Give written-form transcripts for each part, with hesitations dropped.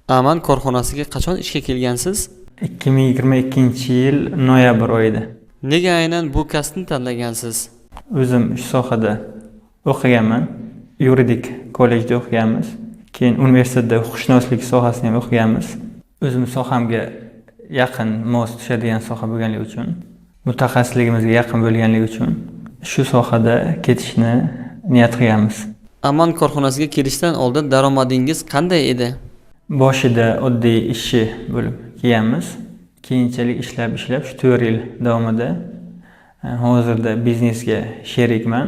Aman korxonasiga qachon ishga kelgansiz? 2022-yil noyabr oyida. Nega aynan bu kasbni tanlagansiz? O'zim shu sohada o'qiganman. Yuridik kollejda o'qiganmiz. Keyin universitetda huquqshunoslik sohasini ham o'qiganmiz. O'zim sohamga yaqin mos tushadigan soha bo'lganligi uchun, mutaxassisligimizga yaqin bo'lganligi uchun shu sohada ketishni niyat qilganmiz. Aman korxonasiga kelishdan oldin daromadingiz qanday edi? Boshida oddiy ishchi bo'lib kelganmiz. Keyinchalik ishlab shu 4 yil davomida hozirda biznesga sherikman.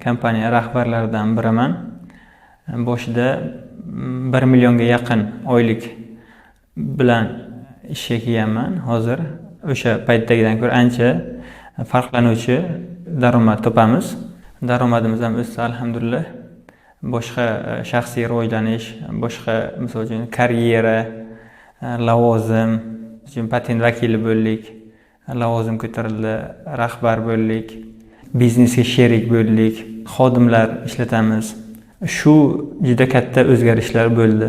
Kompaniya rahbarlaridan biriman. Boshida 1 millionga yaqin oylik bilan ishga kelganman. Hozir o'sha paytdagidan ko'ra ancha farqlanuvchi daromad topamiz. Daromadimiz ham o'sdi, alhamdulillah. Boshqa shaxsiy rivojlanish, boshqa misol uchun karyera, lavozim, patent vakili bo'ldik, lavozim ko'tarildi, rahbar bo'ldik, biznesga sherik bo'ldik, xodimlar ishlatamiz. Shu juda katta o'zgarishlar bo'ldi.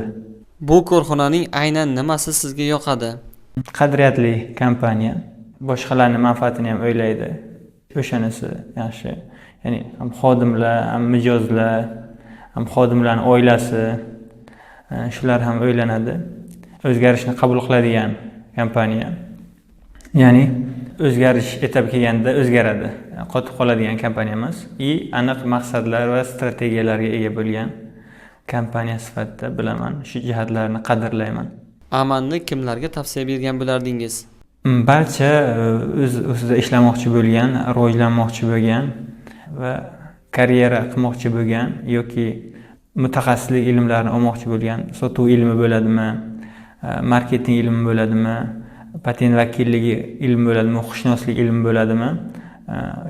Bu korxonaning aynan nimasi sizga yoqadi? Qadriyatli kompaniya, boshqalarning manfaatini ham o'ylaydi. O'shanisi yaxshi. Ya'ni ham xodimlar, ham mijozlar, ham xodimlarning oilasi, shular ham o'ylanadi. O'zgarishni qabul qiladigan kompaniya. Ya'ni o'zgarish etabi kelganda o'zgaradi. Qotib qoladigan kompaniya emas, aniq maqsadlar va strategiyalarga ega bo'lgan kompaniya sifatida bilaman. Shu jihatlarni qadrlayman. Amanni kimlarga tavsiya bergan bo'lardingiz? Barcha o'zida ishlamoqchi bo'lgan, rivojlanmoqchi bo'lgan va karyera qilmoqchi bo'lgan yoki mutaxassislik ilmlarini olmoqchi bo'lgan, sotuv ilmi bo'ladimi, marketing ilmi bo'ladimi, patent vakilligi ilmi bo'ladimi, huquqshunoslik ilmi bo'ladimi,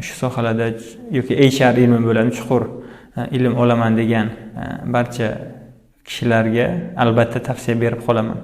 shu sohalarda yoki HR ilmi bo'ladimi, chuqur ilm olaman degan barcha kishilarga albatta tavsiya berib qolaman.